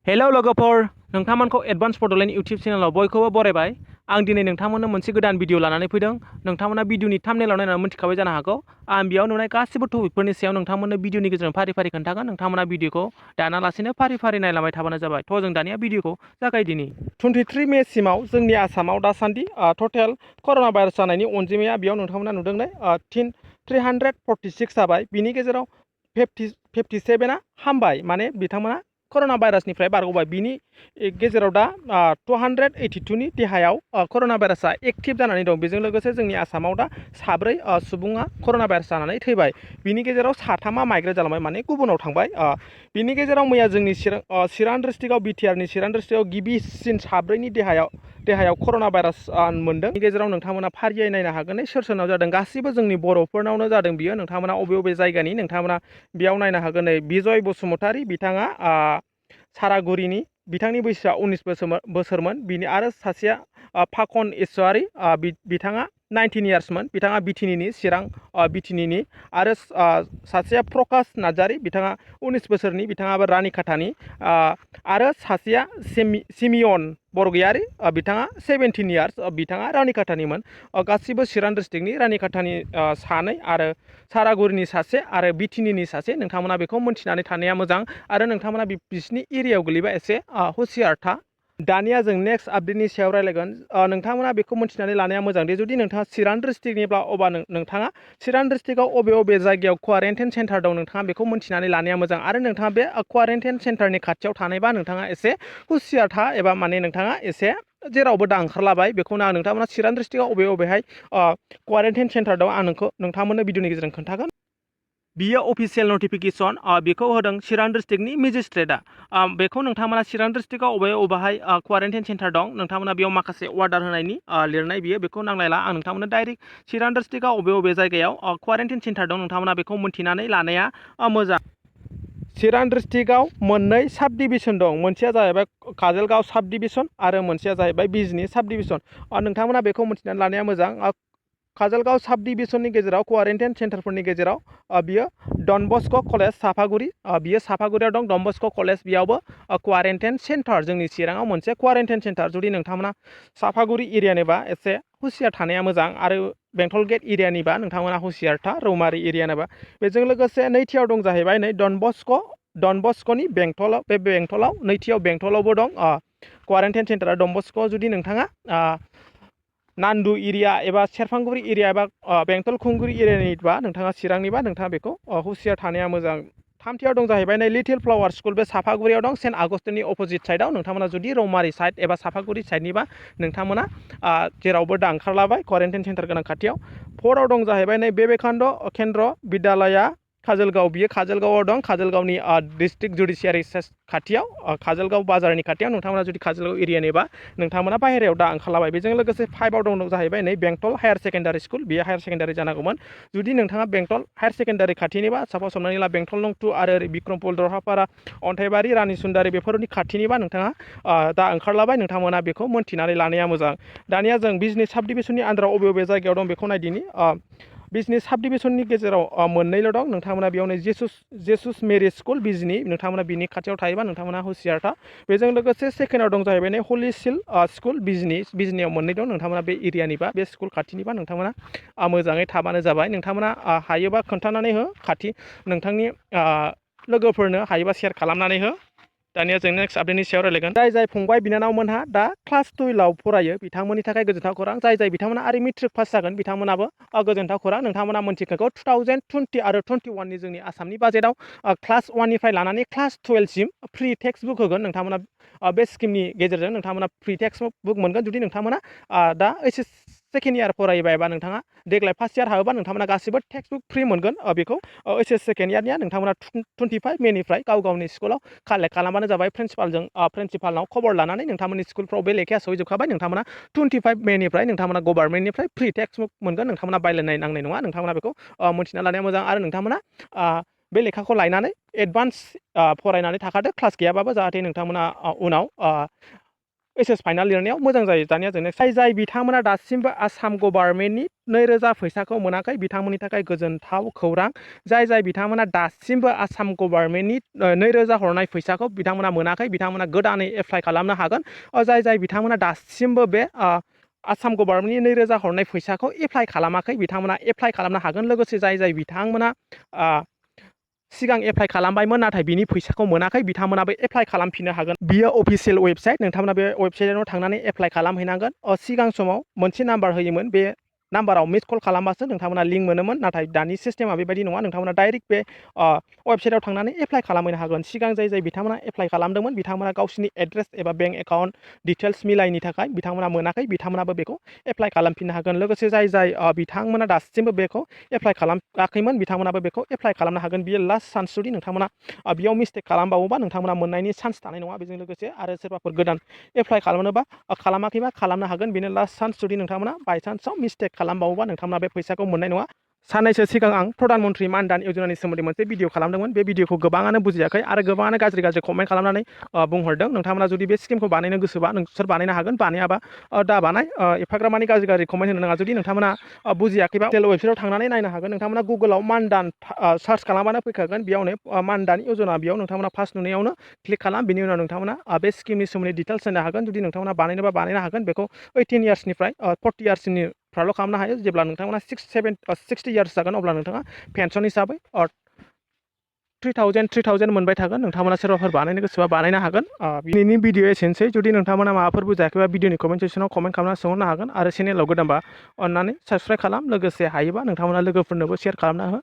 Hello लोगोफोर नोंथांमोनखौ advance Bodoland YouTube चेनेलाव बयखौबो बरायबाय। आं दिनै नोंथांमोननो मोनसे गोदान भिडिअ लानानै फैदों। नोंथांमोना भिडिअनि थाम्बनेलाव नायनानै मिथिखाबाय जानो हागौ। आं बेयाव नुनाय गासिबो टपिकफोरनि सायाव नोंथांमोननो भिडिअनि गेजेरजों फारि फारि खोन्थागोन। नोंथांमोना भिडिअखौ दानालासेनो फारि फारि नायलांबाय थाबानो जाबाय। थ' जों दानिया भिडिअखौ जागायदिनि। 23 मे सिमाव जोंनि आसामाव दासान्दि टटेल कर'ना भाइरास जानायनि अनजिमाया बेयाव नोंथांमोना नुदोंने 346 जाबाय। बिनि गेजेराव 57आ हामबाय, माने बिथांमोना कर'ना भाइरासनिफ्राय बारग'बाय। बिनि गेजेराव दा 282नि देहायाव कर'ना भाइरासआ एक्टिभ जानानै दं। बेजों लोगोसे जोंनि आसामाव दा 4 सुबुङा कर'ना भाइरास जानानै थैबाय। बिनि गेजेराव 3आ माइग्रेट जालांबाय, माने गुबुनाव थांबाय। बिनि गेजेराव मैया जोंनि चिरां डिस्ट्रिक्टआव बिटिआरनि चिरां डिस्ट्रिक्टआव गिबिसिन 4नि देहायाव कर'ना भाइरास मोन्दों। बेनि गेजेराव नोंथांमोना फारियै नायनो हागोन सोर सोरनाव जादों। गासिबो जोंनि बर'फोरनावनो जादों बियो। नोंथांमोना बबे जायगानि नोंथांमोना बेयाव नायनो हागोन। बिजय बसुमतारी बिथाङा सारागुरिनि, बिथांनि बैसोआ 19 बोसोरमोन। बिनि आरो सासेया फाखन इसवारी, बिथाङा 19 इयार्समोन। बिथाङा बिटिनिनि चिरां बिटिनिनि। आरो सासेया प्रकाश नार्जारी, बिथाङा 19 बोसोरनि, बिथाङाबो रानिखाथानि। आरो सासेया सिमियन बरगयारी, बिथाङा 17 इयार्स, बिथाङा रानिखाथानिमोन। गासिबो चिरां डिस्ट्रिक्टनि, रानिखाथानि 2 आरो सारागुरिनि 1 आरो बिटिनिनि 1। नोंथांमोना बेखौ मोनथिनानै थानाया मोजां। आरो नोंथांमोना बिसिनि एरियायाव गोलैबा एसे हुसियार था। दानिया जों नेक्स्ट आपडेटनि सायाव रायलायगोन। नोंथांमोना बेखौ मोनथिनानै लानाया मोजां दि जुदि नोंथाङा चिरां डिस्ट्रिक्टनिब्ला अब्ला नोंथाङा चिरां डिस्ट्रिक्टआव बबे जायगायाव क्वारेन्टाइन सेन्टार दं नोंथाङा बेखौ मोनथिनानै लानाया मोजां। आरो नोंथाङा बे क्वारेन्टाइन सेन्टारनि खाथियाव थानायबा नोंथाङा एसे हुसियार था, एबा माने नोंथाङा एसे जेरावबो दा ओंखारलाबाय। बेखौनो आं नोंथांमोना चिरां डिस्ट्रिक्टआव बबेहाय क्वारेन्टाइन सेन्टार दं आं नोंथांमोननो भिडिअनि गेजेरजों खोन्थागोन। बियो अफिसियेल नटिफिकेसन बेखौ होदों चिरां डिस्ट्रिक्टनि मेजिस्ट्रेटआ। बेखौ नोंथांमोना चिरां डिस्ट्रिक्टआव बबेहाय क्वारेन्टाइन सेन्टार दं नोंथांमोना बेयाव माखासे अर्डार होनायनि लिरनाय बियो, बेखौ नांलायला। आं नोंथांमोननो डाइरेक्ट चिरां डिस्ट्रिक्टआव बबे जायगायाव क्वारेन्टाइन सेन्टार दं नोंथांमोना बेखौ मोनथिनानै लानाया मोजां। चिरां डिस्ट्रिक्टआव 2 साब डिभिसन दं। मोनसेया जाहैबाय काजलगाव साब डिभिसन आरो मोनसेया जाहैबाय बिजनी साब डिभिसन। नोंथांमोना बेखौ मोनथिनानै लानाया मोजां। काजलगाव साब डिभिसननि गेजेराव क्वारेन्टाइन सेन्टारफोरनि गेजेराव बियो डन बस्क' कलेज साफागुरि, बियो साफागुरियाव दं। डन बस्क' कलेज बेयावबो क्वारेन्टाइन सेन्टार, जोंनि चिराङाव मोनसे क्वारेन्टाइन सेन्टार। जुदि नोंथांमोना साफागुरि एरियानिबा एसे हुसियार थानाया मोजां। आरो बेंटल गेट एरियानिबा नोंथांमोना हुसियार था, रौमारि एरियानिबा। बेजों लोगोसे नैथियाव दं जाहैबाय नै डन बस्क'नि बेंटलाव। बे बेंटलाव नैथियाव बेंटलावबो दं क्वारेन्टाइन सेन्टारा डन बस्क'। जुदि नोंथाङा नान्दु एरिया एबा सेरफांगुरि एरिया एबा बेंटल खुंगुरि एरियानिबा नोंथाङा चिरांनिबा नोंथाङा बेखौ हुसियार थानाया मोजां। थामथियाव दं जाहैबाय नै लिटिल फ्लावार स्कुल, बे साफागुरियाव दं। सेन्ट आगस्टिननि अपोजिट साइडआव। नोंथांमोना जुदि रौमारि साइड एबा साफागुरि साइडनिबा नोंथांमोना जेरावबो दा ओंखारलाबाय क्वारेन्टाइन सेन्टार गोनां खाथियाव। 4आव दं जाहैबाय नै विवेकानन्द केन्द्र बिद्यालया काजलगाव, बियो काजलगावआव दं। काजलगावनि डिस्ट्रिक्ट जुडिसियारि खाथियाव, काजलगाव बाजारनि खाथियाव। नोंथांमोना जुदि काजलगाव एरियानिबा नोंथांमोना बाहेरायाव दा ओंखारलाबाय। बेजों लोगोसे 5आव दं जाहैबाय नै बेंटल हायार सेकेन्डारि स्कुल, बेयो हायार सेकेन्डारि जानांगौमोन। जुदि नोंथाङा बेंटल हायार सेकेन्डारि खाथिनिबा, सापस हमनानै ला बेंटल नं 2 आरो बिक्रमपुर, दरहापारा, अन्थाइबारि, रानिसुन्दारि बेफोरनि खाथिनिबा नोंथाङा दा ओंखारलाबाय। नोंथांमोना बेखौ मोनथिनानै लानाया मोजां। दानिया जों बिजनी साब डिभिसननि आन्दाराव बबे जायगायाव दं बेखौ नायदिनि। बिजनी साब डिभिसननि गेजेराव 2ल' दं। नोंथांमोना बेयावनो जेसुस मेरिज स्कुल बिजनी, नोंथांमोना बिनि खाथियाव थायोबा नोंथांमोना हुसियार था। बेजों लोगोसे 2nd दं जाहैबाय नै हलि सिल स्कुल बिजनीयाव 2 दं। नोंथांमोना बे एरियानिबा, बे स्कुल खाथिनिबा नोंथांमोना मोजाङै थाबानो जाबाय। नोंथांमोना हायोबा खोन्थानानै हो, नोंथांनि लोगोफोरनो हायोबा शेयार खालामनानै हो। दानिया जों नेक्स्ट आपडेटनि सायाव रायलायगोन। जाय फंबाय बिनानावमोनहा दा क्लास 12आव फरायो बिथांमोननि थाखाय गोजोनथाव खौरां। जाय बिथांमोना आरो मेट्रिक पास जागोन बिथांमोनाबो गोजोनथाव खौरां। नोंथांमोना मोनथिखागौ 2020 आरो 21नि जोंनि आसामनि बाजेटआव क्लास 1निफ्राय लानानै क्लास 12सिम फ्रि टेक्सट बुक होगोन। नोंथांमोना बे स्किमनि गेजेरजों नोंथांमोना फ्रि टेक्सट बुक मोनगोन। जुदि नोंथांमोना दा HS सेकेन्ड इयार फरायबाय एबा नोंथाङा देग्लाय फार्स्ट इयार हाबोबा नोंथांमोना गासिबो टेक्सट बुक फ्रि मोनगोन। बेखौ HS सेकेन्ड इयारनिया नोंथांमोना 25 मेनिफ्राय गाव गावनि स्कुलाव कालेक्ट खालामबानो जाबाय। प्रिन्सिपालनाव खबर लानानै नोंथांमोननि स्कुलफ्राव बे लेखाया सहैजोबखाबाय। नोंथांमोना 25 मेनिफ्राय नोंथांमोना गभार्नमेन्टनिफ्राय फ्रि टेक्सट बुक मोनगोन। नोंथांमोना बायलायनाय नांनाय नङा। नोंथांमोना बेखौ मोनथिना लानाया मोजां। आरो नोंथांमोना बे लेखाखौ लायनानै एडभान्स फरायनानै थाखादो क्लास गैयाबाबो, जाहाथे नोंथांमोना उनाव एस फाइनाल लिरनायाव मोजां जायो। दानिया जोंनो जाय बिथांमोना दासिमबो आसाम गभर्नमेन्टनि 2,000 फैसाखौ मोनाखै बिथांमोननि थाखाय गोजोनथाव खौरां। जाय बिथांमोना दासिमबो आसाम गभर्नमेन्टनि 2,000 हरनाय फैसाखौ बिथांमोना मोनाखै बिथांमोना गोदानै एप्लाइ खालामनो हागोन। जाय बिथांमोना दासिमबो बे आसाम गभर्नमेन्टनि 2,000 हरनाय फैसाखौ एप्लाइ खालामाखै बिथांमोना एप्लाइ खालामनो हागोन। लोगोसे जाय बिथांमोना सिगां एप्लाइ खालामबायमोन नाथाय बिनि फैसाखौ मोनाखै बिथांमोनाबो एप्लाइ खालामफिननो हागोन। बियो अफिसियेल वेबसाइट, नोंथांमोना बे वेबसाइटआव थांनानै एप्लाइ खालामहैनांगोन। सिगां समाव मोनसे नाम्बार होयोमोन, बे नाम्बाराव मिस कल खालामबासो नोंथांमोना लिंक मोनोमोन। नाथाय दानि सिस्टेमा बेबायदि नङा, नोंथांमोना डाइरेक्ट बे वेबसाइटआव थांनानै एप्लाइ खालामहैनो हागोन। सिगां जाय बिथांमोना एप्लाइ खालामदोंमोन बिथांमोना गावसिनि एड्रेस एबा बेंक एकाउन्ट डिटेल्स मिलायनि थाखाय बिथांमोना मोनाखै बिथांमोनाबो बेखौ एप्लाइ खालामफिननो हागोन। लोगोसे जाय बिथांमोना दासिमबो बेखौ एप्लाइ खालामाखैमोन बिथांमोनाबो बेखौ एप्लाइ खालामनो हागोन। बियो लास्ट चान्स। जुदि नोंथांमोना बेयाव मिस्टेक खालामबावोबा नोंथांमोना मोननायनि चान्स थानाय नङा। बेजों लोगोसे आरो सोरबाफोर गोदान एप्लाइ खालामनोबा खालामाखैबा खालामनो हागोन। बेनो लास्ट चान्स। जुदि नोंथांमोना बायचान्सआव मिस्टेक खालामबावोबा नोंथांमोना बे फैसाखौ मोननाय नङा। साननैसो सिगां आं प्रधान मन्त्रि मान धन यजनानि सोमोन्दै मोनसे भिडिअ खालामदोंमोन। बे भिडिअखौ गोबाङानो बुजियाखै आरो गोबाङानो गाज्रि कमेन्ट खालामनानै बुंहरदों। नोंथांमोना जुदि बे स्किमखौ बानायनो गोसोबा नोंसोर बानायनो हागोन, बानायाबा दा बानाय। एफाग्रामानि गाज्रि कमेन्ट होनो नाङा। जुदि नोंथांमोना बुजियाखैबा वेबसाइटआव थांनानै नायनो हागोन। नोंथांमोना गुगोलाव मान धन सार्च खालामबानो फैखागोन। बेयावनो मान धन यजना, बेयाव नोंथांमोना फार्स्ट नुनायावनो क्लिक खालाम। बिनि उनाव नोंथांमोना बे स्किमनि सोमोन्दै डिटेल्स होनो हागोन। जुदि नोंथांमोना बानायनोबा बानायनो हागोन। बेखौ 18 इयार्सनिफ्राय 40 इयार्सनिफ्रायल' खालामनो हायो। जेब्ला नोंथांमोना 60 इयार्स जागोन अब्ला नोंथाङा पेन्सन हिसाबै 3,000 मोनबाय थागोन। नोंथांमोना सोरबाफोर बानायनो गोसोबा बानायनो हागोन। दिनैनि भिडिअ एसेनोसै। जुदि नोंथांमोना माबाफोर बुजायाखैबा भिडिअनि कमेन्ट सेक्सनाव कमेन्ट खालामना सोंहरनो हागोन। आरो चेनेलाव गोदानबा अननानै साबस्क्राइब खालाम। लोगोसे हायोबा नोंथांमोना लोगोफोरनोबो शेयार खालामना हो।